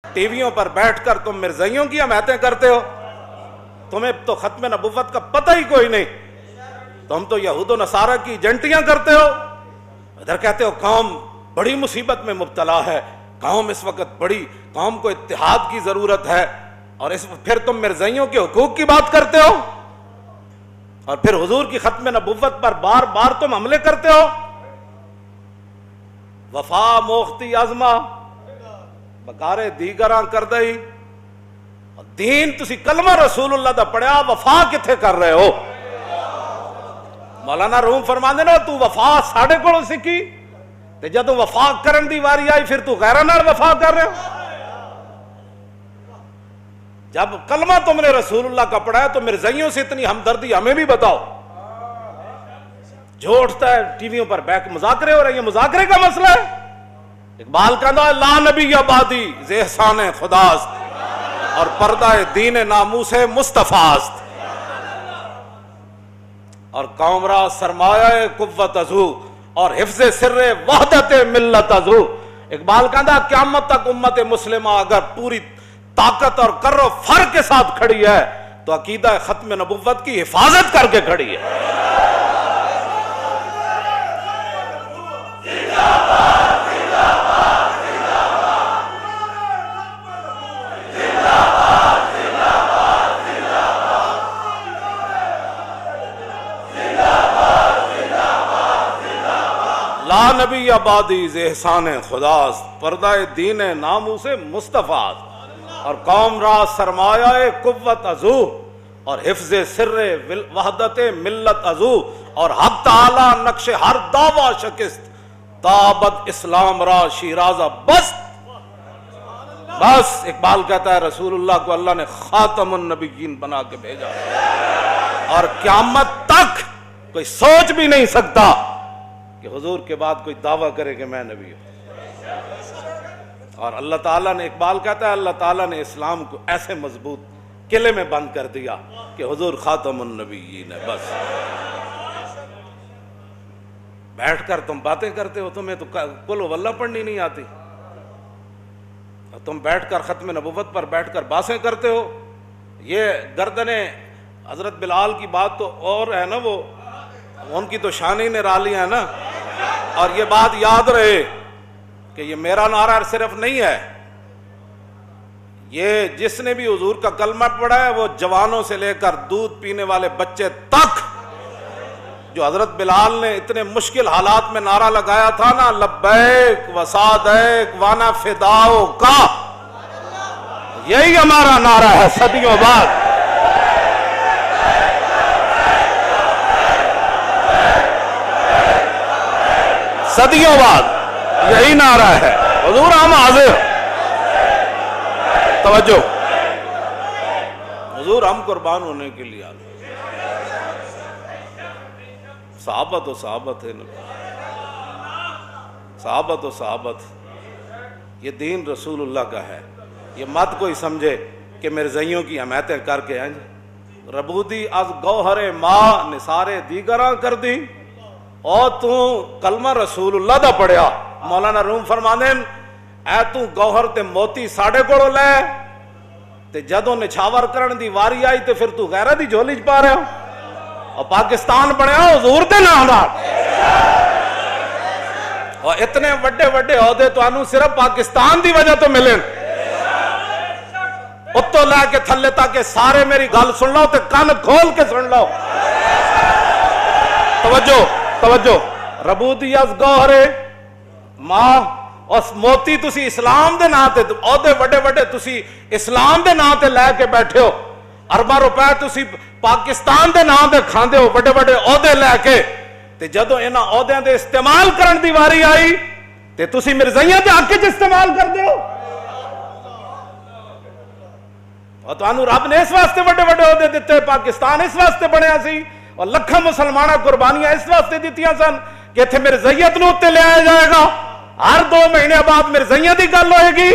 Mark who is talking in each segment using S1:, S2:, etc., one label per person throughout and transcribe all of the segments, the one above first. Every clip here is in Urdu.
S1: ٹی ویوں پر بیٹھ کر تم مرزائیوں کی حمایتیں کرتے ہو، تمہیں تو ختم نبوت کا پتہ ہی کوئی نہیں، تم تو یہود و نصارہ کی ایجنٹیاں کرتے ہو، ادھر کہتے ہو قوم بڑی مصیبت میں مبتلا ہے، قوم اس وقت بڑی، قوم کو اتحاد کی ضرورت ہے، اور پھر تم مرزائیوں کے حقوق کی بات کرتے ہو، اور پھر حضور کی ختم نبوت پر بار بار تم حملے کرتے ہو۔ وفا موختی ازما بکارے دیگراں کر دئی، دین تسی کلمہ رسول اللہ دا پڑھیا، وفا کتھے کر رہے ہو؟ مولانا روم فرماندے نا تو وفا ساڑھے کولوں سکھی تے جدوں وفا کرن دی واری آئی پھر تو غیراں نال وفا کر رہے ہو۔ جب کلمہ تم نے رسول اللہ کا پڑھا ہے تو مرزائیوں سے اتنی ہمدردی ہمیں بھی بتاؤ۔ جو اٹھتا ہے ٹی ویوں پر بیٹھ مذاکرے ہو رہے ہیں، یہ مذاکرے کا مسئلہ ہے؟ اقبال کہتا ہے لا نبی آبادی ز احسان خداست، اور پردہ دین ناموس مصطفیٰ است، اور قوم را سرمایہ قوت ازو، اور حفظ سر وحدت ملت ازو۔ اقبال کہتا ہے قیامت تک امت مسلمہ اگر پوری طاقت اور کر و فر کے ساتھ کھڑی ہے تو عقیدہ ختم نبوت کی حفاظت کر کے کھڑی ہے۔ لا نبی آبادی ز احسان خداست، پردہ دین ناموس مصطفیٰ، اور قوم را سرمایہ قوت ازو، اور حفظ سر وحدت ملت ازو، اور حق تعالی نقش ہر دعویٰ شکست، تابت اسلام را شیرازہ بست۔ بس اقبال کہتا ہے رسول اللہ کو اللہ نے خاتم النبیین بنا کے بھیجا، اور قیامت تک کوئی سوچ بھی نہیں سکتا کہ حضور کے بعد کوئی دعویٰ کرے کہ میں نبی ہوں۔ اور اللہ تعالیٰ نے، اقبال کہتا ہے اللہ تعالیٰ نے اسلام کو ایسے مضبوط قلعے میں بند کر دیا کہ حضور خاتم النبیین ہے۔ بس بیٹھ کر تم باتیں کرتے ہو، تمہیں تو قل واللہ پڑھنی نہیں آتی، اور تم بیٹھ کر ختم نبوت پر بیٹھ کر باتیں کرتے ہو۔ یہ گردن حضرت بلال کی بات تو اور ہے نا، وہ ان کی تو شان ہی نرالی ہے نا۔ اور یہ بات یاد رہے کہ یہ میرا نعرہ صرف نہیں ہے، یہ جس نے بھی حضور کا کلمہ پڑھا ہے وہ جوانوں سے لے کر دودھ پینے والے بچے تک، جو حضرت بلال نے اتنے مشکل حالات میں نعرہ لگایا تھا نا، لبیک و سعدیک وانا فداؤ کا، یہی ہمارا نعرہ ہے صدیوں بعد۔ صدیوں بعد یہی نعرہ ہے، حضور ہم حاضر، توجہ، حضور ہم قربان ہونے کے لیے حاضر۔ صحابت و صحابت ہے، صحابت و صحابت، یہ دین رسول اللہ کا ہے۔ یہ مت کوئی سمجھے کہ مرزائیوں کی حمایتیں کر کے ہیں ربودی از گوہر ماں نثارے دیگراں کر دی، اور تو کلمہ رسول اللہ دا پڑھیا۔ مولانا روم فرماندے اے تو گوہر تے موتی ساڑھے کوڑوں لے تے جدوں نچھاور کرن دی واری آئی تے پھر تو غیرہ دی جھولی چ پا رہے ہو، اور پاکستان بنیا حضور دے نام دا، اور اتنے وڈے وڈے عہدے تو انہوں صرف پاکستان دی وجہ تو ملیں۔ اتو لے کے تھلے تاکہ سارے میری گل سن لو تے کان کھول کے سن لو۔ توجہ توجہ، ربودی از گوہرے ماں، اس موتی تسی اسلام دے نام تے عہدے وڈے وڈے تسی اسلام دے نام تے لے کے بیٹھے ہو، ارباں روپے تسی پاکستان دے نام تے کھاندے ہو وڈے وڈے عہدے لے کے، تے جدوں انہاں عہدیاں دے استعمال کرن دی واری آئی تے تسی مرزائیاں دے حق وچ استعمال کردے ہو۔ اور تانوں رب نے اس واسطے وڈے وڈے عہدے دتے، پاکستان اس واسطے بنیا سی، اور لکھاں مسلمانہ قربانیاں اس واسطے دیتیاں سن کہ اتنے مرزائیت نو تے لے آیا جائے گا، ہر 2 مہینے بعد مرزائیت دی گل ہوئے گی۔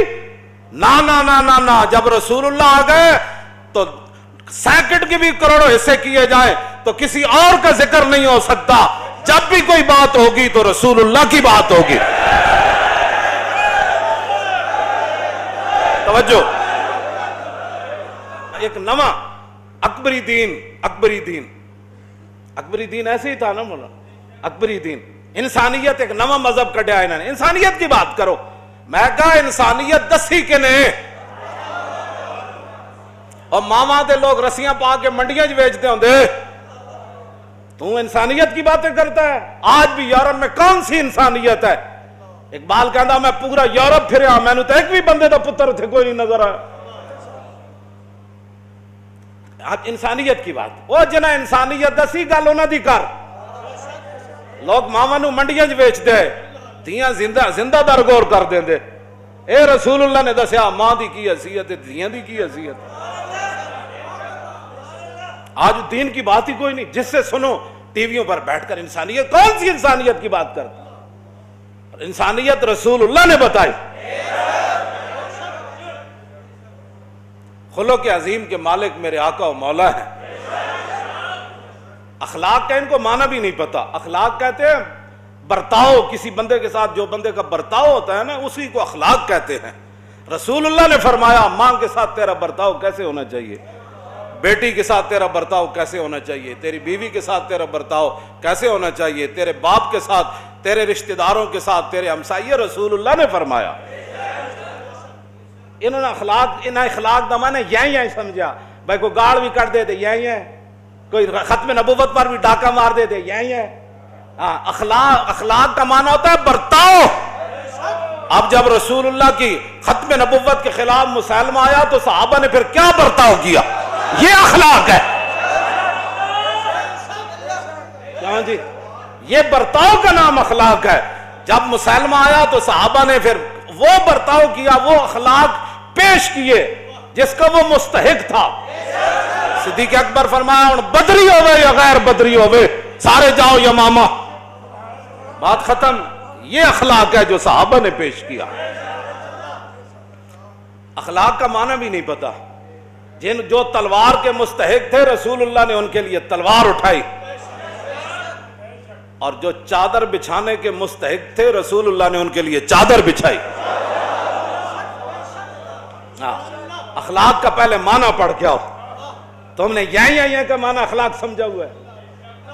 S1: نا نا نا نا نا، جب رسول اللہ آ گئے تو سیکنڈ کے بھی کروڑوں حصے کیے جائیں تو کسی اور کا ذکر نہیں ہو سکتا، جب بھی کوئی بات ہوگی تو رسول اللہ کی بات ہوگی۔ توجہ. ایک نواں اکبری دین ایسے ہی تھا نا مولا. اکبری دین انسانیت ایک نواں مذہب کڈیا انہوں نے. انسانیت کی بات کرو. میں کہا انسانیت دسی کے نے اور ماما دے لوگ رسیاں پا کے منڈیاں ویچتے ہوں دے. تو انسانیت کی باتیں کرتا ہے. آج بھی یورپ میں کون سی انسانیت ہے؟ اقبال کہندا میں پورا یورپ پھریا میں نے تو ایک بھی بندے دا پتر اتنے کوئی نہیں نظر آیا. انسانیت کی بات وہ جنہ انسانیت دسی گل انہاں دی کر. لوگ ماما نو منڈیاں ویچ دے دھیاں زندہ در غور کر دیں دے. اے رسول اللہ نے دسیا ماں دی کی حیثیت ہے دھیاں دی کی حیثیت. آج دین کی بات ہی کوئی نہیں. جس سے سنو ٹی ویوں پر بیٹھ کر انسانیت. کون سی انسانیت کی بات کرتا؟ انسانیت رسول اللہ نے بتائی. خلق عظیم کے مالک میرے آقا و مولا ہیں. اخلاق کا ان کو معنی بھی نہیں پتا. اخلاق کہتے ہیں برتاؤ. کسی بندے کے ساتھ جو بندے کا برتاؤ ہوتا ہے نا اسی کو اخلاق کہتے ہیں. رسول اللہ نے فرمایا ماں کے ساتھ تیرا برتاؤ کیسے ہونا چاہیے, بیٹی کے ساتھ تیرا برتاؤ کیسے ہونا چاہیے, تیری بیوی کے ساتھ تیرا برتاؤ کیسے ہونا چاہیے, تیرے باپ کے ساتھ, تیرے رشتہ داروں کے ساتھ, تیرے ہمسائے. رسول اللہ نے فرمایا. انہوں نے اخلاق دا معنی یہی سمجھا. بھائی کوئی گاڑ بھی کر دے دے یہی ہے, کوئی ختم نبوت پر بھی ڈاکہ مار دے دے یہی ہے. اخلاق کا معنی ہوتا ہے برتاؤ. اب جب رسول اللہ کی ختم نبوت کے خلاف مسلمہ آیا تو صحابہ نے پھر کیا برتاؤ کیا؟ یہ اخلاق ہے. کیوں جی یہ برتاؤ کا نام اخلاق ہے. جب مسلمہ آیا تو صحابہ نے پھر وہ برتاؤ کیا, وہ اخلاق پیش کیے جس کا وہ مستحق تھا. صدیق اکبر فرمایا ہن بدری ہوئے یا غیر بدری ہوئے سارے جاؤ یمامہ. بات ختم. یہ اخلاق ہے جو صحابہ نے پیش کیا. اخلاق کا معنی بھی نہیں پتا. جو تلوار کے مستحق تھے رسول اللہ نے ان کے لیے تلوار اٹھائی, اور جو چادر بچھانے کے مستحق تھے رسول اللہ نے ان کے لیے چادر بچھائی. اخلاق کا پہلے معنی پڑھ کے آؤ. تم نے یہی کا معنی اخلاق سمجھا ہوا ہے.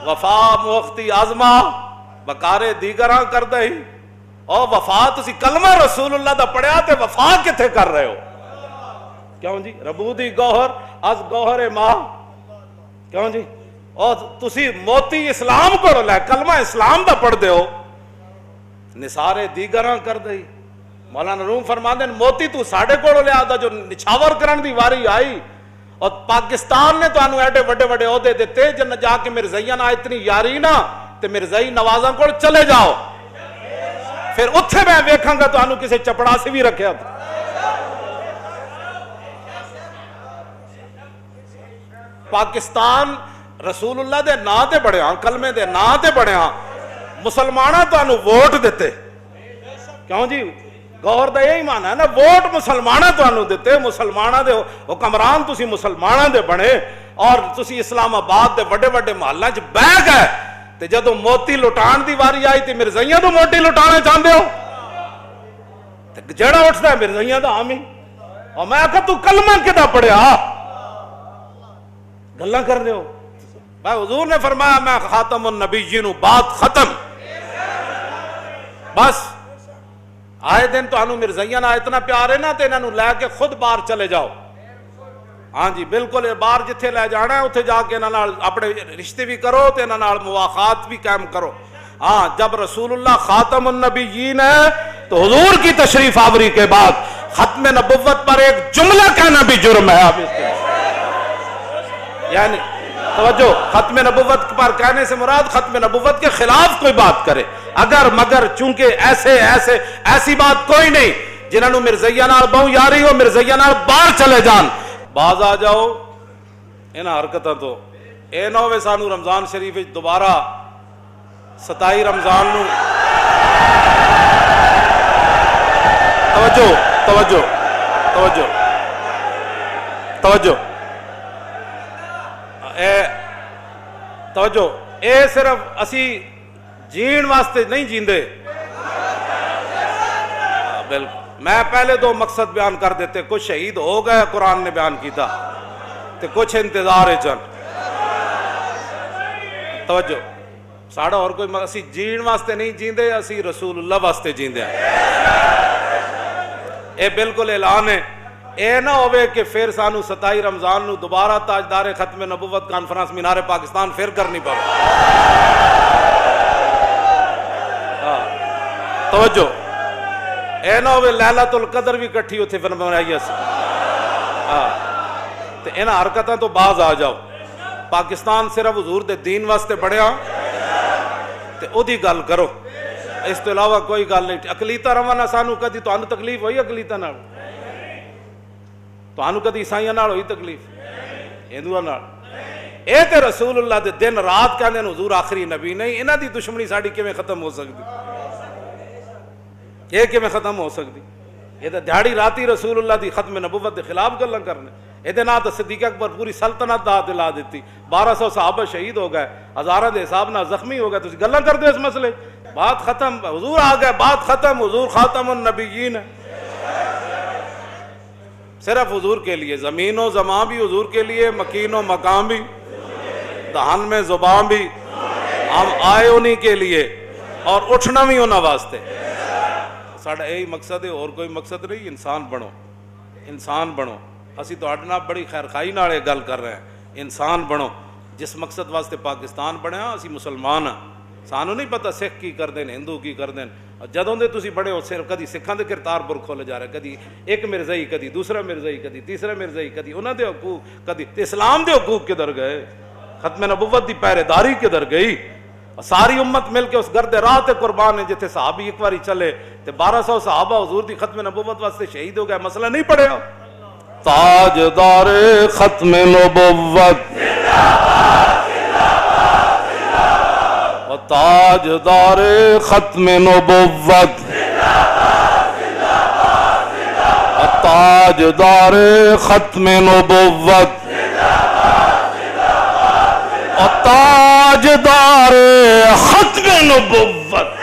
S1: وفا موختی آزما بکارے دیگراں کر دہی. اور وفا تسی کلمہ رسول اللہ دا پڑھیا تے وفا کتھے کر رہے ہو؟ کیوں جی ربودی گوہر از گوہر ماں. کیوں جی اور تسی موتی اسلام کو لے کلمہ اسلام دا پڑھ دے ہو نثارے دیگراں کر دئی. مولانا روم فرماندے موتی تو ساڑے کو لے آدھا جو نچھاور کرن دی واری آئی. اور پاکستان نے تو انہوں ایڈے وڈے وڈے عہدے دیتے جن جا کے مرزائیاں نہ اتنی یاری نہ تے مرزائی نوازاں کو چلے جاؤ. پھر اتھے میں ویکھاں گا تو انہوں کسے چپڑا سے بھی رکھے تھا. پاکستان رسول اللہ دے نا تے بڑے ہاں کلمے دے نا تے بڑے ہاں مسلمانہ تو انہوں ووٹ دیتے. کیوں جی گور دا یہی معنی ہے نا ووٹ مسلمانہ تو انہوں دیتے. مسلمانہ دے حکمران تسی مسلمانہ دے بنے اور تسی اسلام آباد دے وڈے وڈے محلہ چ بہ گئے تے جدو موتی لٹان دی واری آئی تے مرزائیاں تو موتی لٹانے چاہتے ہو تے جڑا اٹھتا ہے مرزائیاں دا حامی. اور میں کہا تو کلمہ کدا پڑھیا گلاں کر دے ہو. بھائی حضور نے فرمایا میں خاتم النبیین بات ختم. بس آئے دن تو انہوں مرزائیاں نہ اتنا پیار ہے نا تے انہوں لے کے خود باہر چلے جاؤ. ہاں جی بالکل باہر جتھے لے جانا ہے اتھے جا کے انہوں اپنے رشتے بھی کرو تے انہوں مواخات بھی قائم کرو. ہاں جب رسول اللہ خاتم النبیین ہے تو حضور کی تشریف آوری کے بعد ختم نبوت پر ایک جملہ کہنا بھی جرم ہے. آپ اس کے یعنی توجہ ختم نبوت پر کہنے سے مراد ختم نبوت کے خلاف کوئی بات کرے اگر مگر چونکہ ایسی بات کوئی نہیں جنہوں مرزائیاں نال بہو یاری ہو مرزائیاں نال باہر چلے جان. باز آ جاؤ انہاں حرکتاں تو. اے نہ ہوئے سانو رمضان شریف دوبارہ 27 رمضان نو توجہ توجہ توجہ توجہ توجہ اے صرف اسی جین واسطے نہیں جیندے. بالکل میں پہلے دو مقصد بیان کر دیتے، کچھ شہید ہو گئے قرآن نے بیان کیتا تے کچھ انتظار چن توجہ ساڑا اور کوئی اسی جین واسطے نہیں جیندے، اسی رسول اللہ واسطے جیندے ہیں۔ اے بالکل اعلان ہے، اے نہ ہوئے کہ پھر سانو 27 رمضان نو دوبارہ تاجدار ختم نبوت کانفرنس مینار پاکستان پھر کرنی پڑے۔ توجہ اے نہ ہوئے لیلۃ القدر بھی کٹھی ہوتے پھر بنائی اسی تے انہاں حرکتاں تو باز آ جاؤ۔ پاکستان صرف حضور دے دین واسطے بڑھیا تے او دی گل کرو، اس تو علاوہ کوئی گل نہیں۔ اقلیتاں روانا سانو کدی تانوں تکلیف ہوئی اقلیتاں نال؟ تانوں کدی عیسائیاں نال ہوئی تکلیف؟ ہندوؤں نال؟ اے تے رسول اللہ دے دن رات کہندے حضور آخری نبی نہیں، انہاں دی دشمنی ساڈی کیویں ختم ہو سکدی؟ یہ کیویں ختم ہو سکدی؟ یہ تے دیہڑی راتی رسول اللہ دی ختم نبوت دے خلاف گلاں کرنے۔ یہ نہ تو صدیق اکبر پوری سلطنت دا دلا دیتی، 1200 صحابہ شہید ہو گئے، ہزاراں دے حساب نہ زخمی ہو گئے، تسی گلاں کردے اس مسئلے؟ بات ختم، حضور آ گئے، بات ختم، حضور خاتم النبیین ہے۔ صرف حضور کے لیے، زمین و زمان بھی حضور کے لیے، مکین و مقام بھی، دہن میں زبان بھی، ہم آئے انہی کے لیے اور اٹھنا بھی انہاں واسطے۔ ساڑھا یہی مقصد ہے، اور کوئی مقصد نہیں۔ انسان بنو، انسان بنو۔ اسی تو اڈنا بڑی خیر خائی نال گل کر رہے ہیں، انسان بنو۔ جس مقصد واسطے پاکستان بنیا اسی مسلمان ہاں، سانو نہیں پتہ سکھ کی کر دین، ہندو کی کر دین۔ جدوں دے تسی بڑے ہو صرف کدی سکھاں دے کرتارپور کھولے جا رہے، کدی ایک مرزائی، کدی دوسرا مرزائی، کدی تیسرا مرزائی، کدی انہاں دے حقوق، کدی اسلام دے حقوق کدھر گئے؟ ختم نبوت دی پہرے داری کدھر گئی؟ ساری امت مل کے اس گرد راہ تے قربان ہے جتھے صحابی ایک باری چلے تے 1200 صحابہ حضور دی ختم نبوت واسطے شہید ہو گئے، مسئلہ نہیں پڑھیا؟ تاجدار ختم نبوت و تاجدار ختم نبوت و تاجدار ختم نبوت و تاجدار ختم نبوت